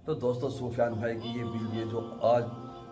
تو دوستو سفیان بھائی کی یہ ویڈیو جو آج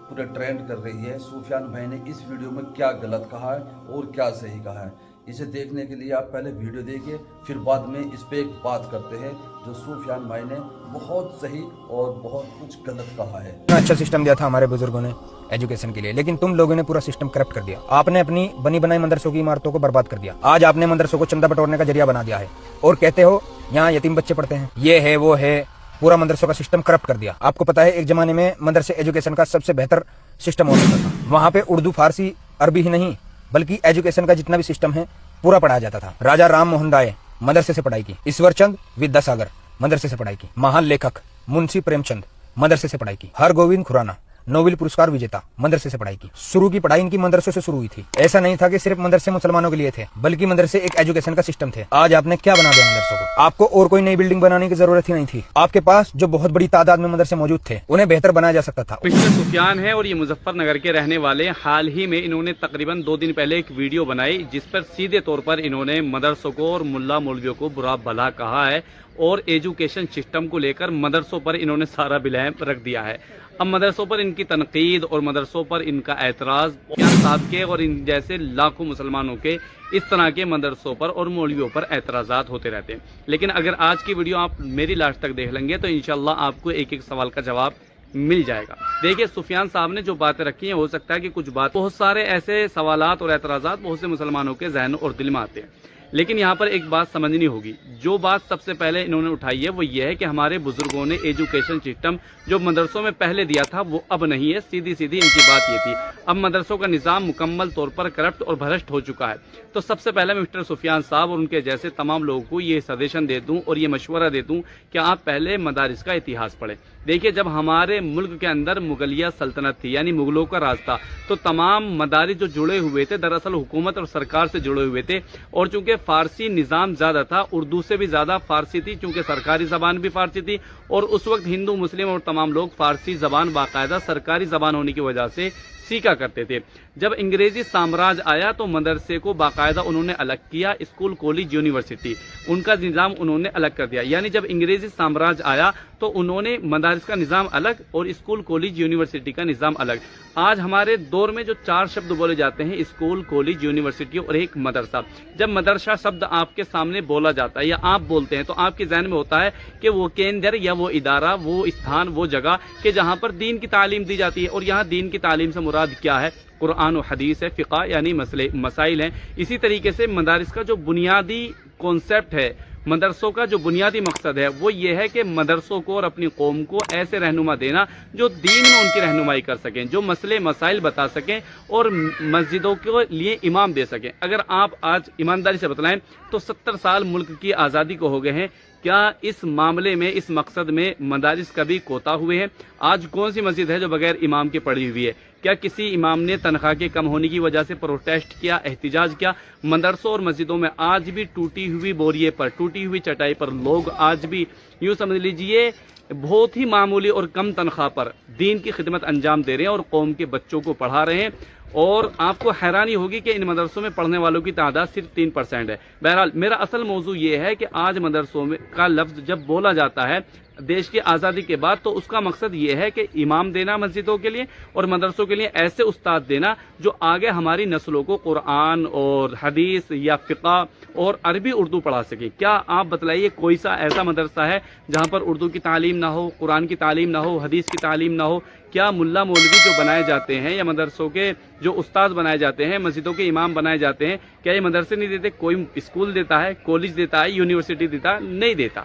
پورے ٹرینڈ کر رہی ہے، سفیان بھائی نے اس ویڈیو میں کیا غلط کہا ہے اور کیا صحیح کہا ہے، اسے دیکھنے کے لیے آپ پہلے ویڈیو دیکھیں، پھر بعد میں اس پہ ایک بات کرتے ہیں جو سفیان بھائی نے بہت صحیح اور بہت کچھ غلط کہا ہے۔ اچھا سسٹم دیا تھا ہمارے بزرگوں نے ایجوکیشن کے لیے، لیکن تم لوگوں نے پورا سسٹم کرپٹ کر دیا۔ آپ نے اپنی بنی بنائی مدرسوں کی عمارتوں کو برباد کر دیا۔ آج آپ نے مدرسوں کو چندہ بٹورنے کا ذریعہ بنا دیا ہے اور کہتے ہو یہاں یتیم بچے پڑھتے ہیں، یہ ہے وہ ہے، پورا مدرسوں کا سسٹم کرپٹ کر دیا۔ آپ کو پتا ہے ایک زمانے میں مدرسے ایجوکیشن کا سب سے بہتر سسٹم ہوتا تھا، وہاں پہ اردو فارسی عربی ہی نہیں بلکہ ایجوکیشن کا جتنا بھی سسٹم ہے پورا پڑھایا جاتا تھا۔ راجہ رام موہن رائے مدرسے سے پڑھائی کی، ایشور چند ودیاساگر مدرسے سے پڑھائی کی، مہان لیکھک منشی پریم چند مدرسے سے پڑھائی کی، ہر گووند کھرانا نوبل پرسکار وجیتا مدرسے سے پڑھائی کی۔ شروع کی پڑھائی ان کی مدرسوں سے شروع ہوئی تھی۔ ایسا نہیں تھا کہ صرف مدرسے مسلمانوں کے لیے تھے بلکہ مدرسے ایک ایجوکیشن کا سسٹم تھے۔ آج آپ نے کیا بنا دیا مدرسوں کو؟ آپ کو اور کوئی نئی بلڈنگ بنانے کی ضرورت ہی نہیں تھی۔ آپ کے پاس جو بہت بڑی تعداد میں مدرسے موجود تھے انہیں بہتر بنایا جا سکتا تھا۔ مسٹر سفیان ہے اور یہ مظفر نگر کے رہنے والے، حال ہی میں انہوں نے تقریباً 2 دن پہلے ایک ویڈیو بنائی جس پر سیدھے طور پر انہوں نے مدرسوں کو اور ملا مولویوں کو برا بھلا کہا ہے اور ایجوکیشن سسٹم کو لے کر مدرسوں پر انہوں نے سارا بلیم رکھ دیا ہے۔ اب مدرسوں پر ان کی تنقید اور مدرسوں پر ان کا اعتراض صاحب کے اور ان جیسے لاکھوں مسلمانوں کے اس طرح کے مدرسوں پر اور مولویوں پر اعتراضات ہوتے رہتے ہیں، لیکن اگر آج کی ویڈیو آپ میری لاسٹ تک دیکھ لیں گے تو انشاءاللہ آپ کو ایک ایک سوال کا جواب مل جائے گا۔ دیکھیے سفیان صاحب نے جو باتیں رکھی ہیں، ہو سکتا ہے کہ کچھ بہت سارے ایسے سوالات اور اعتراضات بہت سے مسلمانوں کے ذہن اور دل میں آتے ہیں، لیکن یہاں پر ایک بات سمجھنی ہوگی۔ جو بات سب سے پہلے انہوں نے اٹھائی ہے وہ یہ ہے کہ ہمارے بزرگوں نے ایجوکیشن سسٹم جو مدرسوں میں پہلے دیا تھا وہ اب نہیں ہے، سیدھی سیدھی ان کی بات یہ تھی۔ اب مدرسوں کا نظام مکمل طور پر کرپٹ اور بھرشٹ ہو چکا ہے۔ تو سب سے پہلے مسٹر سفیان صاحب اور ان کے جیسے تمام لوگوں کو یہ سجیشن دے دوں اور یہ مشورہ دے دوں کہ آپ پہلے مدارس کا اتہاس پڑھیں۔ دیکھیے جب ہمارے ملک کے اندر مغلیہ سلطنت تھی یعنی مغلوں کا راج تھا تو تمام مدارس جو جڑے ہوئے تھے دراصل حکومت اور سرکار سے جڑے ہوئے تھے، اور چونکہ فارسی نظام زیادہ تھا، اردو سے بھی زیادہ فارسی تھی، چونکہ سرکاری زبان بھی فارسی تھی، اور اس وقت ہندو مسلم اور تمام لوگ فارسی زبان باقاعدہ سرکاری زبان ہونے کی وجہ سے سیکھا کرتے تھے۔ جب انگریزی سامراج آیا تو مدرسے کو باقاعدہ انہوں نے الگ کیا، اسکول کالج یونیورسٹی ان کا نظام انہوں نے الگ کر دیا۔ یعنی جب انگریزی سامراج آیا تو انہوں نے مدارس کا نظام الگ اور اسکول کالج یونیورسٹی کا نظام الگ۔ آج ہمارے دور میں جو 4 شبد بولے جاتے ہیں، اسکول کالج یونیورسٹی اور ایک مدرسہ، جب مدرسہ شبد آپ کے سامنے بولا جاتا ہے یا آپ بولتے ہیں تو آپ کے ذہن میں ہوتا ہے کہ وہ کیندر یا وہ ادارہ، وہ استھان، وہ جگہ کہ جہاں پر دین کی تعلیم دی جاتی ہے، اور یہاں دین کی تعلیم سے مراد کیا ہے؟ قرآن و حدیث ہے، فقہ یعنی مسائل ہیں۔ اسی طریقے سے مدارس کا جو بنیادی کانسیپٹ ہے، مدرسوں کا جو بنیادی مقصد ہے وہ یہ ہے کہ مدرسوں کو اور اپنی قوم کو ایسے رہنما دینا جو دین میں ان کی رہنمائی کر سکیں، جو مسئلے مسائل بتا سکیں اور مسجدوں کے لیے امام دے سکیں۔ اگر آپ آج ایمانداری سے بتلائیں تو 70 سال ملک کی آزادی کو ہو گئے ہیں، کیا اس معاملے میں، اس مقصد میں مدارس کبھی کوتا ہوئے ہیں؟ آج کون سی مسجد ہے جو بغیر امام کے پڑھی ہوئی ہے؟ کیا کسی امام نے تنخواہ کے کم ہونے کی وجہ سے پروٹیسٹ کیا، احتجاج کیا؟ مدرسوں اور مسجدوں میں آج بھی ٹوٹی ہوئی بوریے پر، ٹوٹی ہوئی چٹائی پر لوگ آج بھی یوں سمجھ لیجئے بہت ہی معمولی اور کم تنخواہ پر دین کی خدمت انجام دے رہے ہیں اور قوم کے بچوں کو پڑھا رہے ہیں۔ اور آپ کو حیرانی ہوگی کہ ان مدرسوں میں پڑھنے والوں کی تعداد صرف 3% ہے۔ بہرحال میرا اصل موضوع یہ ہے کہ آج مدرسوں میں کا لفظ جب بولا جاتا ہے دیش کی آزادی کے بعد تو اس کا مقصد یہ ہے کہ امام دینا مسجدوں کے لیے اور مدرسوں کے لیے ایسے استاد دینا جو آگے ہماری نسلوں کو قرآن اور حدیث یا فقہ اور عربی اردو پڑھا سکیں۔ کیا آپ بتلائیے کوئی سا ایسا مدرسہ ہے جہاں پر اردو کی تعلیم نہ ہو، قرآن کی تعلیم نہ ہو، حدیث کی تعلیم نہ ہو؟ کیا ملا مولوی جو بنائے جاتے ہیں یا مدرسوں کے جو استاد بنائے جاتے ہیں، مسجدوں کے امام بنائے جاتے ہیں، کیا یہ مدرسے نہیں دیتے؟ کوئی اسکول دیتا ہے، کالج دیتا ہے، یونیورسٹی دیتا ہے؟ نہیں دیتا۔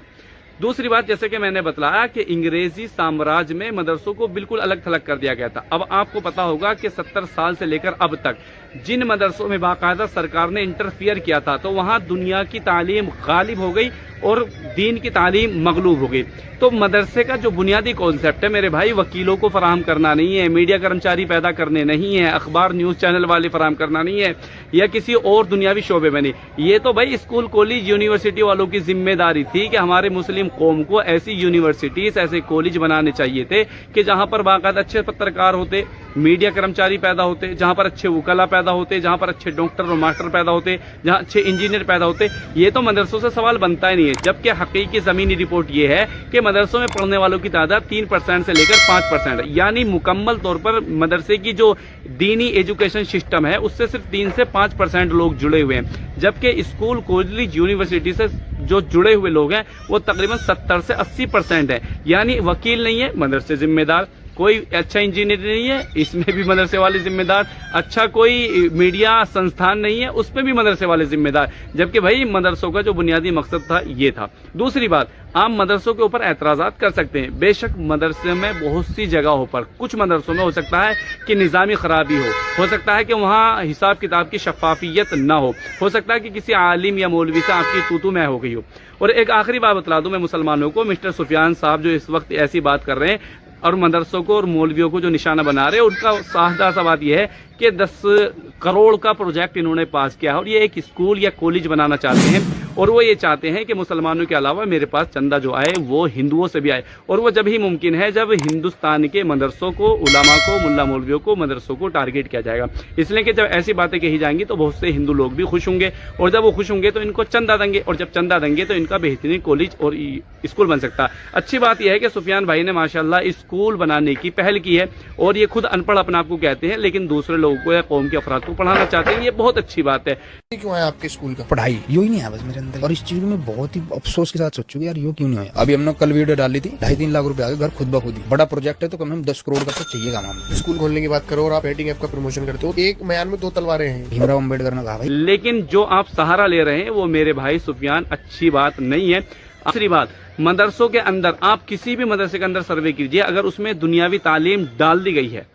دوسری بات، جیسے کہ میں نے بتلایا کہ انگریزی سامراج میں مدرسوں کو بالکل الگ تھلگ کر دیا گیا تھا۔ اب آپ کو پتا ہوگا کہ 70 سال سے لے کر اب تک جن مدرسوں میں باقاعدہ سرکار نے انٹرفیئر کیا تھا تو وہاں دنیا کی تعلیم غالب ہو گئی اور دین کی تعلیم مغلوب ہو گئی۔ تو مدرسے کا جو بنیادی کانسیپٹ ہے میرے بھائی، وکیلوں کو فراہم کرنا نہیں ہے، میڈیا کرمچاری پیدا کرنے نہیں ہے، اخبار نیوز چینل والے فراہم کرنا نہیں ہے، یا کسی اور دنیاوی شعبے میں نہیں۔ یہ تو بھائی اسکول کالج یونیورسٹی والوں کی ذمہ داری تھی کہ ہمارے مسلم قوم کو ایسی یونیورسٹیز، ایسے کالج بنانے چاہیے تھے کہ جہاں پر باقاعدہ اچھے پترکار ہوتے، میڈیا کرمچاری پیدا ہوتے، جہاں پر اچھے وکلا پیدا पैदा होते, जहाँ पर अच्छे डॉक्टर और मास्टर पैदा होते, जहाँ अच्छे इंजीनियर पैदा होते, ये तो मदरसों से सवाल बनता ही नहीं है। जबकि हकीकी ज़मीनी रिपोर्ट ये है कि मदरसों में पढ़ने वालों की तादाद 3% से लेकर 5% है, यानी मुकम्मल तौर पर मदरसे की जो दीनी एजुकेशन सिस्टम है उससे सिर्फ 3 से 5% लोग जुड़े हुए हैं। जबकि स्कूल, कॉलेज, यूनिवर्सिटी से जो जुड़े हुए लोग हैं वो तकरीबन 70 से 80% है। यानी वकील नहीं है, मदरसे जिम्मेदार, कोई अच्छा इंजीनियर नहीं है, इसमें भी मदरसे वाले जिम्मेदार, अच्छा कोई मीडिया संस्थान नहीं है, उसमें भी मदरसे वाले जिम्मेदार। जबकि भाई मदरसों का जो बुनियादी मकसद था ये था। दूसरी बात, आम मदरसों के ऊपर एतराज़ात कर सकते हैं। बेशक मदरसे में बहुत सी जगहों पर, कुछ मदरसों में हो सकता है कि निज़ामी खराबी हो सकता है कि वहाँ हिसाब किताब की शफाफियत ना हो सकता है कि किसी आलिम या मौलवी से आपकी तू मैं हो गई हो। और एक आखिरी बात बतला दूं मैं मुसलमानों को, मिस्टर सुफियान साहब जो इस वक्त ऐसी बात कर रहे हैं और मदरसों को और मौलवियों को जो निशाना बना रहे हैं, उनका सादा सा बात यह है कि 10 करोड़ का प्रोजेक्ट इन्होंने पास किया है और ये एक स्कूल या कॉलेज बनाना चाहते हैं। और वो ये चाहते हैं कि मुसलमानों के अलावा मेरे पास चंदा जो आए वो हिंदुओं से भी आए। और वो जब ही मुमकिन है जब हिंदुस्तान के मदरसों को, उलमा को, मुल्ला मौलवियों को, मदरसों को टारगेट किया जाएगा। इसलिए कि जब ऐसी बातें कही जाएंगी तो बहुत से हिंदू लोग भी खुश होंगे, और जब वो खुश होंगे तो इनको चंदा देंगे, और जब चंदा देंगे तो इनका बेहतरीन कॉलेज और स्कूल बन सकता है। अच्छी बात यह है कि सुफियान भाई ने माशाल्लाह स्कूल बनाने की पहल की है, और ये खुद अनपढ़ अपने आप को कहते हैं, लेकिन दूसरे लोगों को या कौम के अफराद को पढ़ाना चाहते हैं। ये बहुत अच्छी बात है। क्यों है आपके स्कूल का? पढ़ाई यूं ही नहीं है बस मेरे अंदर, और इस चीज में बहुत ही अफसोस के साथ सोचू यार यूं क्यों नहीं है। अभी हमने कल वीडियो डाली थी, 2.5-3 लाख रुपए आ गए घर खुद ब खुद ही। बड़ा प्रोजेक्ट है तो कम से कम 10 करोड़ का तो चाहिए काम हमें। स्कूल खोलने की बात करो और आप बैटिंग ऐप का प्रमोशन करते हो, एक म्यान में 2 तलवारें हैं। भीमराव अम्बेडकर ने कहा भाई। लेकिन जो आप सहारा ले रहे हैं वो मेरे भाई सुफियान अच्छी बात नहीं है। दूसरी बात, मदरसों के अंदर आप किसी भी मदरसे के अंदर सर्वे कीजिए, अगर उसमें दुनियावी तालीम डाल दी गई है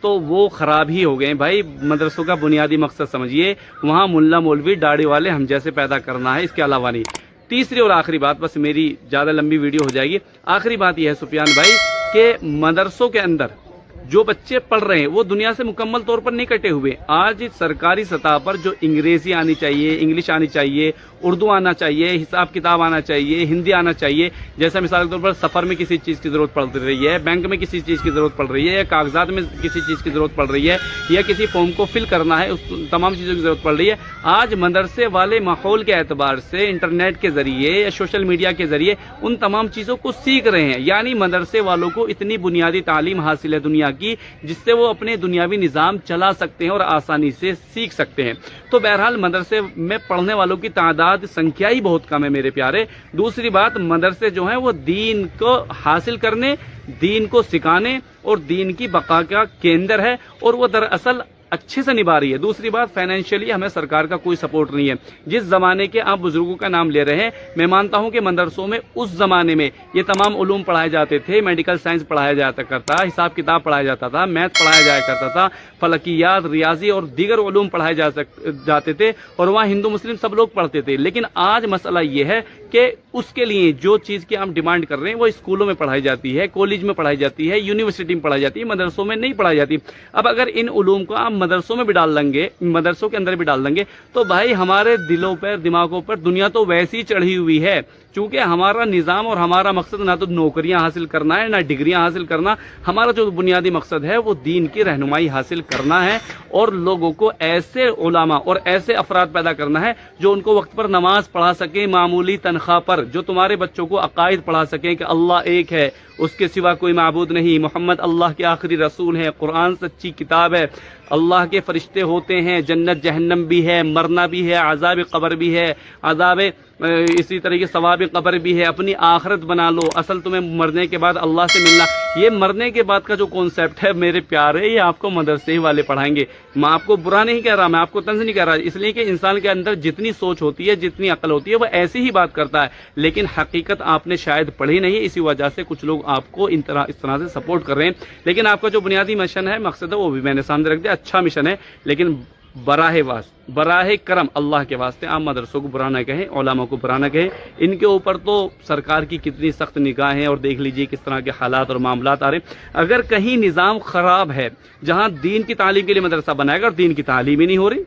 तो वो खराब ही हो गए। भाई मदरसों का बुनियादी मकसद समझिए, वहाँ मुल्ला मौलवी दाढ़ी वाले हम जैसे पैदा करना है, इसके अलावा नहीं। तीसरी और आखिरी बात, बस मेरी ज़्यादा लंबी वीडियो हो जाएगी, आखिरी बात यह है सुफियान भाई कि मदरसों के अंदर जो बच्चे पढ़ रहे हैं वो दुनिया से मुकम्मल तौर पर नहीं कटे हुए। आज सरकारी सतह पर जो अंग्रेजी आनी चाहिए, इंग्लिश आनी चाहिए, उर्दू आना चाहिए, हिसाब किताब आना चाहिए, हिंदी आना चाहिए, जैसा मिसाल के तौर पर सफ़र में किसी चीज़ की ज़रूरत पड़ रही है, बैंक में किसी चीज़ की ज़रूरत पड़ रही है, या कागजात में किसी चीज़ की ज़रूरत पड़ रही है, या किसी फॉर्म को फिल करना है, उस तमाम चीज़ों की ज़रूरत पड़ रही है। आज मदरसे वाले माहौल के एतबार से इंटरनेट के ज़रिए या सोशल मीडिया के ज़रिए उन तमाम चीज़ों को सीख रहे हैं। यानी मदरसे वालों को इतनी बुनियादी तालीम हासिल है दुनिया की, जिससे वो अपने दुनियावी निज़ाम चला सकते हैं और आसानी से सीख सकते हैं। तो बहरहाल मदरसे में पढ़ने वालों की तादाद, संख्या ही बहुत कम है मेरे प्यारे। दूसरी बात, मदरसे जो हैं वो दीन को हासिल करने, दीन को सिखाने और दीन की बका का केंद्र है, और वो दरअसल अच्छे से निभा रही है। दूसरी बात, फाइनेंशियली हमें सरकार का कोई सपोर्ट नहीं है। जिस जमाने के आप बुजुर्गों का नाम ले रहे हैं, मैं मानता हूं कि मदरसों में उस जमाने में ये तमाम उलूम पढ़ाए जाते थे, मेडिकल साइंस पढ़ाया जाता करता, हिसाब किताब पढ़ाया जाता था, मैथ पढ़ाया जाया करता था, फलकियात, रियाजी और दीगर उलूम पढ़ाए जाते थे, और वहाँ हिंदू मुस्लिम सब लोग पढ़ते थे। लेकिन आज मसला ये है कि उसके लिए जो चीज़ की हम डिमांड कर रहे हैं वो स्कूलों में पढ़ाई जाती है, कॉलेज में पढ़ाई जाती है, यूनिवर्सिटी में पढ़ाई जाती है, मदरसों में नहीं पढ़ाई जाती। अब अगर इन उलूम को आप मदरसों में भी डाल लेंगे, मदरसों के अंदर भी डाल देंगे, तो भाई हमारे दिलों पर, दिमागों पर दुनिया तो वैसी ही चढ़ी हुई है। चूंकि हमारा निज़ाम और हमारा मकसद ना तो नौकरियां हासिल करना है, ना डिग्रियां हासिल करना, हमारा जो बुनियादी मकसद है वो दीन की रहनुमाई हासिल करना है, और लोगों को ऐसे उलामा और ऐसे अफराद पैदा करना है जो उनको वक्त पर नमाज पढ़ा सके, मामूली तनख्वाह पर, जो तुम्हारे बच्चों को अकायद पढ़ा सकें कि अल्लाह एक है, उसके सिवा कोई माबूद नहीं, मोहम्मद अल्लाह के आखिरी रसूल है, कुरान सच्ची किताब है, अल्लाह के फरिश्ते होते हैं, जन्नत जहन्नम भी है, मरना भी है, अज़ाब कब्र भी है, अज़ाब इसी तरीके सवाब कब्र भी है। अपनी आखिरत बना लो, असल तुम्हें मरने के बाद अल्लाह से मिलना। ये मरने के बाद का जो कॉन्सेप्ट है मेरे प्यारे, ये आपको मदरसे ही वाले पढ़ाएंगे। मैं आपको बुरा नहीं कह रहा, मैं आपको तंज नहीं कह रहा, इसलिए कि इंसान के अंदर जितनी सोच होती है, जितनी अकल होती है, वो ऐसी ही बात करता है। लेकिन हकीकत आपने शायद पढ़ी नहीं, इसी वजह से कुछ लोग आपको इस तरह से सपोर्ट कर रहे हैं। लेकिन आपका जो बुनियादी मिशन है, मकसद है, वो भी मैंने सामने रख दिया। अच्छा मिशन है, लेकिन बराहे करम अल्लाह के वास्ते आप मदरसों को बुरा न कहें, उलमा को बुरा न कहें। इनके ऊपर तो सरकार की कितनी सख्त निगाहें हैं, और देख लीजिए किस तरह के हालात और मामलात आ रहे हैं। अगर कहीं निज़ाम खराब है, जहां दीन की तालीम के लिए मदरसा बनाएगा और दीन की तालीम ही नहीं हो रही,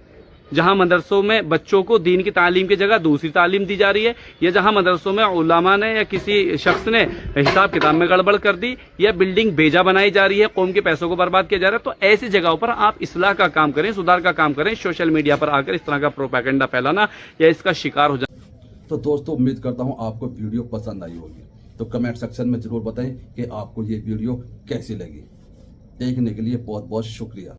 जहां मदरसों में बच्चों को दीन की तालीम की जगह दूसरी तालीम दी जा रही है, या जहां मदरसों में उलमा ने या किसी शख्स ने हिसाब किताब में गड़बड़ कर दी, या बिल्डिंग बेजा बनाई जा रही है, कौम के पैसों को बर्बाद किया जा रहा है, तो ऐसी जगहों पर आप इस्लाह का काम करें, सुधार का काम करें। सोशल मीडिया पर आकर इस तरह का प्रोपेगेंडा फैलाना या इसका शिकार हो जाना। तो दोस्तों उम्मीद करता हूँ आपको वीडियो पसंद आई होगी, तो कमेंट सेक्शन में जरूर बताएं कि आपको ये वीडियो कैसी लगी। देखने के लिए बहुत बहुत शुक्रिया।